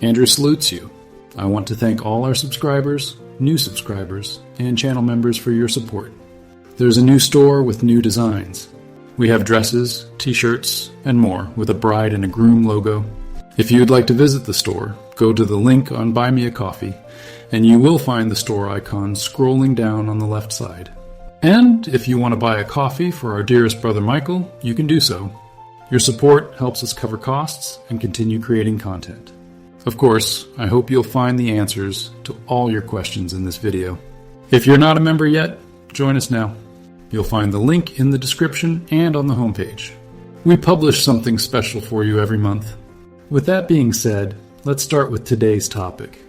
Andrew salutes you. I want to thank all our subscribers, new subscribers, and channel members for your support. There's a new store with new designs. We have dresses, t-shirts, and more with a bride and a groom logo. If you'd like to visit the store, go to the link on Buy Me a Coffee, and you will find the store icon scrolling down on the left side. And if you want to buy a coffee for our dearest brother Michael, you can do so. Your support helps us cover costs and continue creating content. Of course, I hope you'll find the answers to all your questions in this video. If you're not a member yet, join us now. You'll find the link in the description and on the homepage. We publish something special for you every month. With that being said, let's start with today's topic.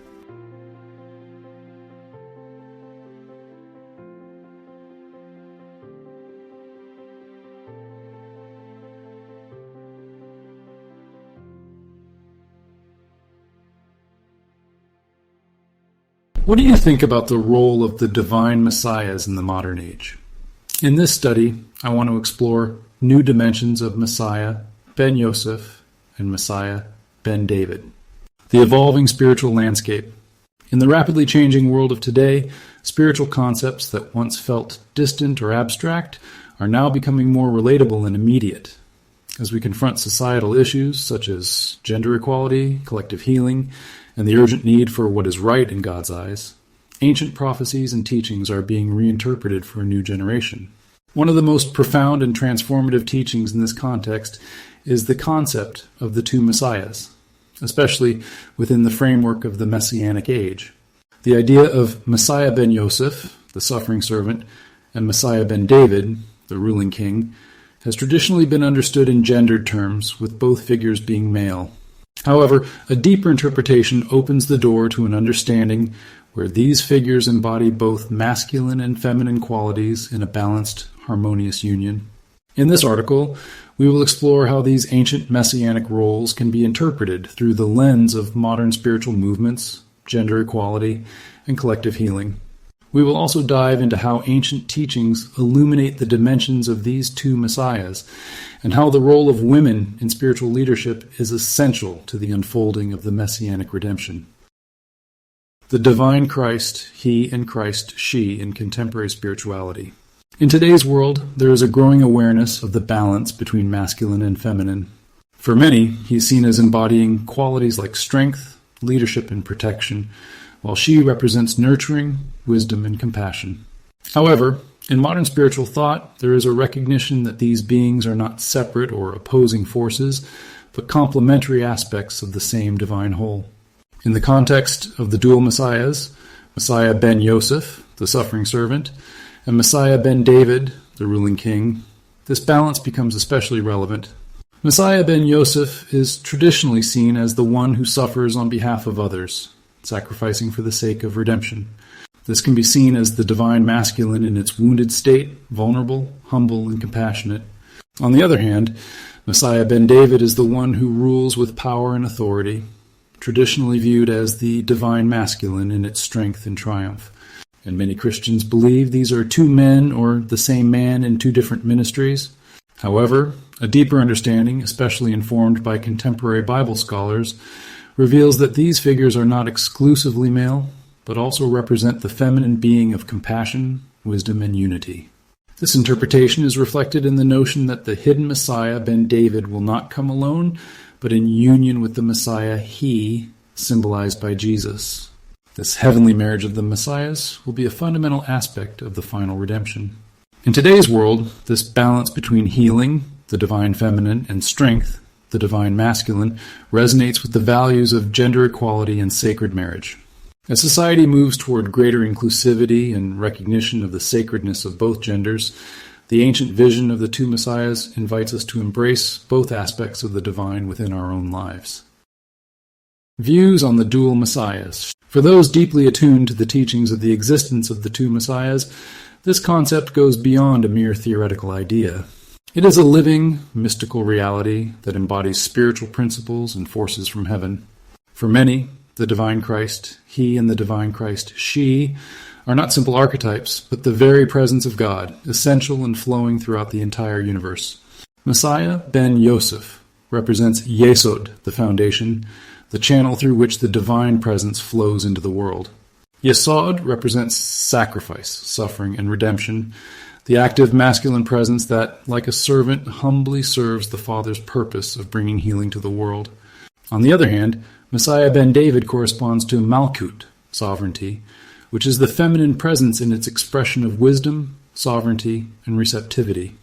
What do you think about the role of the divine messiahs in the modern age? In this study, I want to explore new dimensions of Messiah ben Yoseph and Messiah ben David, the evolving spiritual landscape. In the rapidly changing world of today, spiritual concepts that once felt distant or abstract are now becoming more relatable and immediate. As we confront societal issues such as gender equality, collective healing, and the urgent need for what is right in God's eyes, ancient prophecies and teachings are being reinterpreted for a new generation. One of the most profound and transformative teachings in this context is the concept of the two messiahs, especially within the framework of the messianic age. The idea of Messiah ben Yoseph, the suffering servant, and Messiah ben David, the ruling king, has traditionally been understood in gendered terms, with both figures being male. However, a deeper interpretation opens the door to an understanding where these figures embody both masculine and feminine qualities in a balanced, harmonious union. In this article, we will explore how these ancient messianic roles can be interpreted through the lens of modern spiritual movements, gender equality, and collective healing. We will also dive into how ancient teachings illuminate the dimensions of these two messiahs, and how the role of women in spiritual leadership is essential to the unfolding of the messianic redemption. The divine Christ, he, and Christ, she, in contemporary spirituality. In today's world, there is a growing awareness of the balance between masculine and feminine. For many, he is seen as embodying qualities like strength, leadership, and protection, while she represents nurturing, wisdom, and compassion. However, in modern spiritual thought, there is a recognition that these beings are not separate or opposing forces, but complementary aspects of the same divine whole. In the context of the dual messiahs, Messiah ben Yoseph, the suffering servant, and Messiah ben David, the ruling king, this balance becomes especially relevant. Messiah ben Yoseph is traditionally seen as the one who suffers on behalf of others, sacrificing for the sake of redemption. This can be seen as the divine masculine in its wounded state, vulnerable, humble, and compassionate. On the other hand, Messiah ben David is the one who rules with power and authority, traditionally viewed as the divine masculine in its strength and triumph. And many Christians believe these are two men or the same man in two different ministries. However, a deeper understanding, especially informed by contemporary Bible scholars, reveals that these figures are not exclusively male, but also represent the feminine being of compassion, wisdom, and unity. This interpretation is reflected in the notion that the hidden Messiah ben David will not come alone, but in union with the Messiah he, symbolized by Jesus. This heavenly marriage of the messiahs will be a fundamental aspect of the final redemption. In today's world, this balance between healing, the divine feminine, and strength, the divine masculine, resonates with the values of gender equality and sacred marriage. As society moves toward greater inclusivity and recognition of the sacredness of both genders, the ancient vision of the two messiahs invites us to embrace both aspects of the divine within our own lives. Views on the dual messiahs. For those deeply attuned to the teachings of the existence of the two messiahs, this concept goes beyond a mere theoretical idea. It is a living, mystical reality that embodies spiritual principles and forces from heaven. For many, the divine Christ, he, and the divine Christ, she, are not simple archetypes, but the very presence of God, essential and flowing throughout the entire universe. Messiah ben Yoseph represents Yesod, the foundation, the channel through which the divine presence flows into the world. Yesod represents sacrifice, suffering, and redemption, the active masculine presence that, like a servant, humbly serves the Father's purpose of bringing healing to the world. On the other hand, Messiah ben David corresponds to Malkut, sovereignty, which is the feminine presence in its expression of wisdom, sovereignty, and receptivity.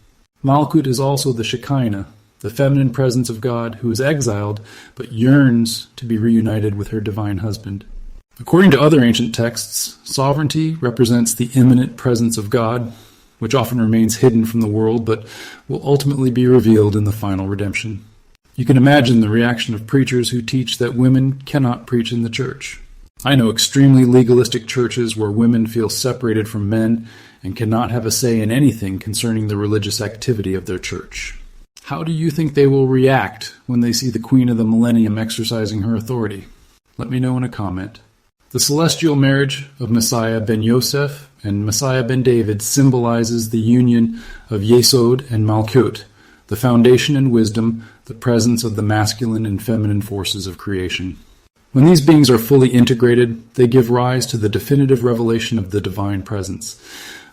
Malkut is also the Shekinah, the feminine presence of God who is exiled but yearns to be reunited with her divine husband. According to other ancient texts, sovereignty represents the immanent presence of God, which often remains hidden from the world but will ultimately be revealed in the final redemption. You can imagine the reaction of preachers who teach that women cannot preach in the church. I know extremely legalistic churches where women feel separated from men and cannot have a say in anything concerning the religious activity of their church. How do you think they will react when they see the Queen of the Millennium exercising her authority? Let me know in a comment. The celestial marriage of Messiah ben Yoseph and Messiah ben David symbolizes the union of Yesod and Malkut, the foundation and wisdom, the presence of the masculine and feminine forces of creation. When these beings are fully integrated, they give rise to the definitive revelation of the divine presence,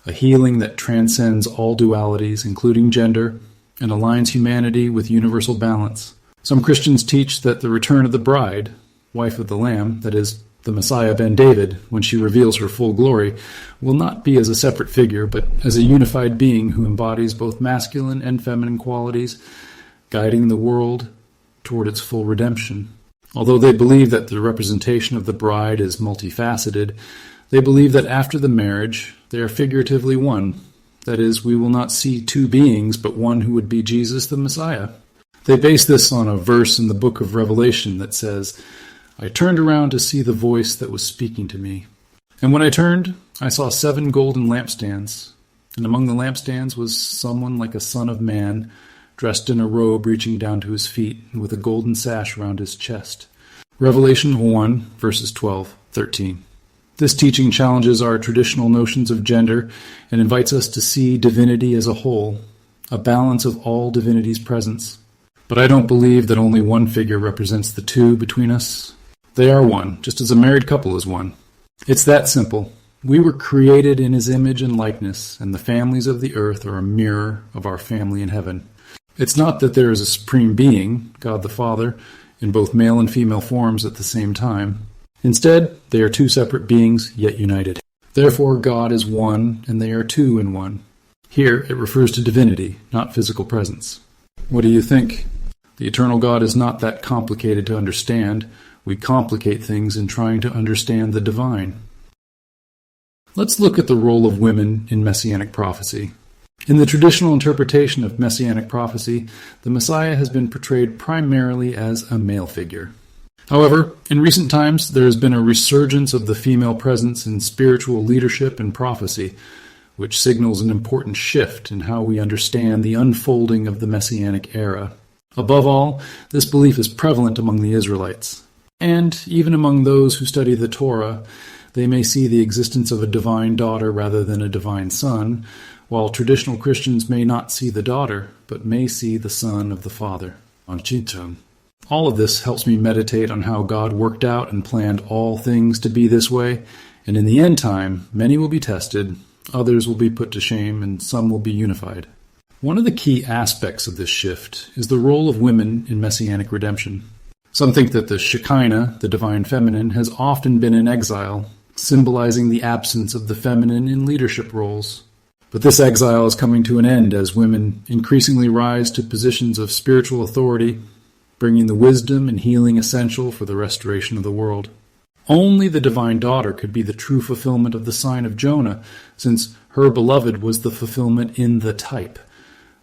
a healing that transcends all dualities, including gender, and aligns humanity with universal balance. Some Christians teach that the return of the bride, wife of the Lamb, that is, the Messiah ben David, when she reveals her full glory, will not be as a separate figure, but as a unified being who embodies both masculine and feminine qualities, guiding the world toward its full redemption. Although they believe that the representation of the bride is multifaceted, they believe that after the marriage, they are figuratively one. That is, we will not see two beings, but one who would be Jesus the Messiah. They base this on a verse in the book of Revelation that says, "I turned around to see the voice that was speaking to me. And when I turned, I saw 7 golden lampstands. And among the lampstands was someone like a son of man, dressed in a robe reaching down to his feet, and with a golden sash around his chest." Revelation 1, verses 12-13. This teaching challenges our traditional notions of gender and invites us to see divinity as a whole, a balance of all divinity's presence. But I don't believe that only one figure represents the two between us. They are one, just as a married couple is one. It's that simple. We were created in his image and likeness, and the families of the earth are a mirror of our family in heaven. It's not that there is a supreme being, God the Father, in both male and female forms at the same time. Instead, they are two separate beings, yet united. Therefore, God is one, and they are two in one. Here, it refers to divinity, not physical presence. What do you think? The eternal God is not that complicated to understand. We complicate things in trying to understand the divine. Let's look at the role of women in messianic prophecy. In the traditional interpretation of messianic prophecy, the Messiah has been portrayed primarily as a male figure. However, in recent times, there has been a resurgence of the female presence in spiritual leadership and prophecy, which signals an important shift in how we understand the unfolding of the messianic era. Above all, this belief is prevalent among the Israelites. And even among those who study the Torah, they may see the existence of a divine daughter rather than a divine son, while traditional Christians may not see the daughter, but may see the son of the Father. All of this helps me meditate on how God worked out and planned all things to be this way, and in the end time, many will be tested, others will be put to shame, and some will be unified. One of the key aspects of this shift is the role of women in messianic redemption. Some think that the Shekinah, the divine feminine, has often been in exile, symbolizing the absence of the feminine in leadership roles. But this exile is coming to an end as women increasingly rise to positions of spiritual authority, bringing the wisdom and healing essential for the restoration of the world. Only the divine daughter could be the true fulfillment of the sign of Jonah, since her beloved was the fulfillment in the type.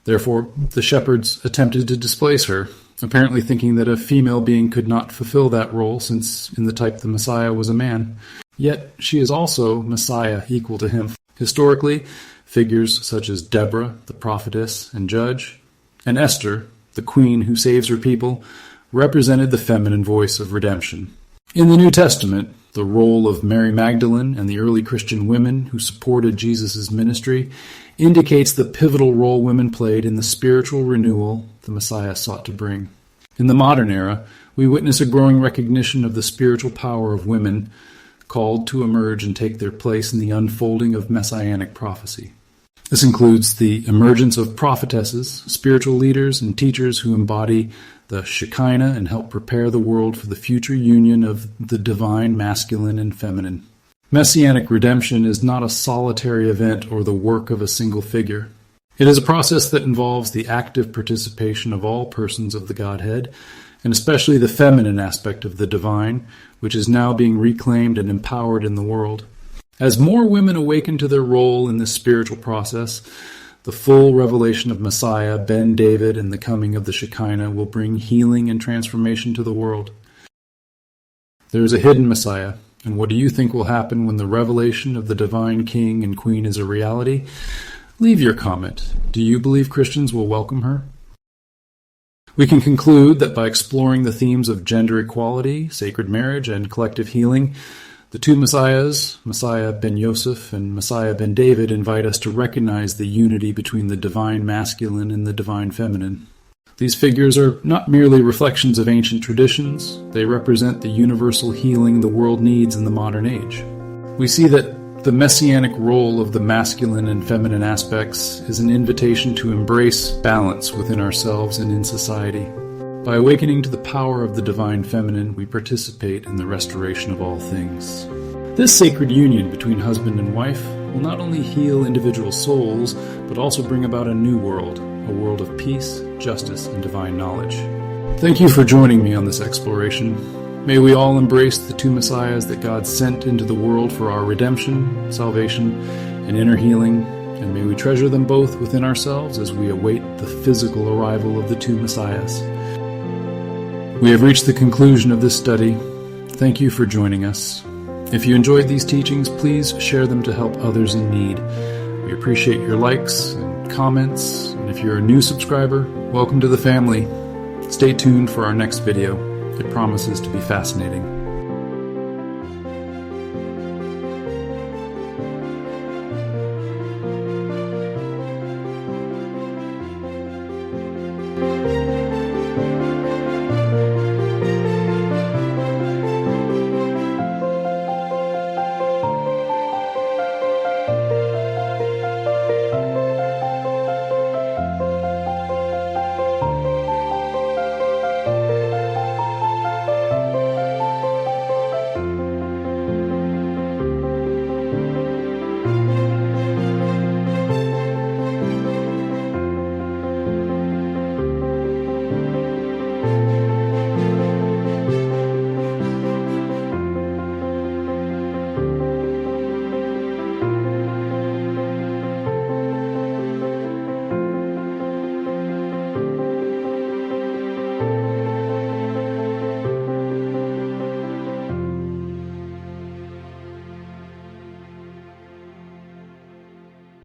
Therefore, the shepherds attempted to displace her, apparently thinking that a female being could not fulfill that role, since in the type the Messiah was a man. Yet she is also Messiah equal to him. Historically, figures such as Deborah, the prophetess and judge, and Esther, the queen who saves her people, represented the feminine voice of redemption. In the New Testament, the role of Mary Magdalene and the early Christian women who supported Jesus' ministry indicates the pivotal role women played in the spiritual renewal the Messiah sought to bring. In the modern era, we witness a growing recognition of the spiritual power of women called to emerge and take their place in the unfolding of messianic prophecy. This includes the emergence of prophetesses, spiritual leaders, and teachers who embody the Shekinah and help prepare the world for the future union of the divine masculine and feminine. Messianic redemption is not a solitary event or the work of a single figure. It is a process that involves the active participation of all persons of the Godhead, and especially the feminine aspect of the divine, which is now being reclaimed and empowered in the world. As more women awaken to their role in this spiritual process, the full revelation of Messiah, Ben David, and the coming of the Shekinah will bring healing and transformation to the world. There is a hidden Messiah, and what do you think will happen when the revelation of the divine King and Queen is a reality? Leave your comment. Do you believe Christians will welcome her? We can conclude that by exploring the themes of gender equality, sacred marriage, and collective healing, the two Messiahs, Messiah ben Yoseph and Messiah ben David, invite us to recognize the unity between the divine masculine and the divine feminine. These figures are not merely reflections of ancient traditions, they represent the universal healing the world needs in the modern age. We see that the messianic role of the masculine and feminine aspects is an invitation to embrace balance within ourselves and in society. By awakening to the power of the divine feminine, we participate in the restoration of all things. This sacred union between husband and wife will not only heal individual souls, but also bring about a new world, a world of peace, justice, and divine knowledge. Thank you for joining me on this exploration. May we all embrace the two Messiahs that God sent into the world for our redemption, salvation, and inner healing, and may we treasure them both within ourselves as we await the physical arrival of the two Messiahs. We have reached the conclusion of this study. Thank you for joining us. If you enjoyed these teachings, please share them to help others in need. We appreciate your likes and comments, and if you're a new subscriber, welcome to the family. Stay tuned for our next video. It promises to be fascinating.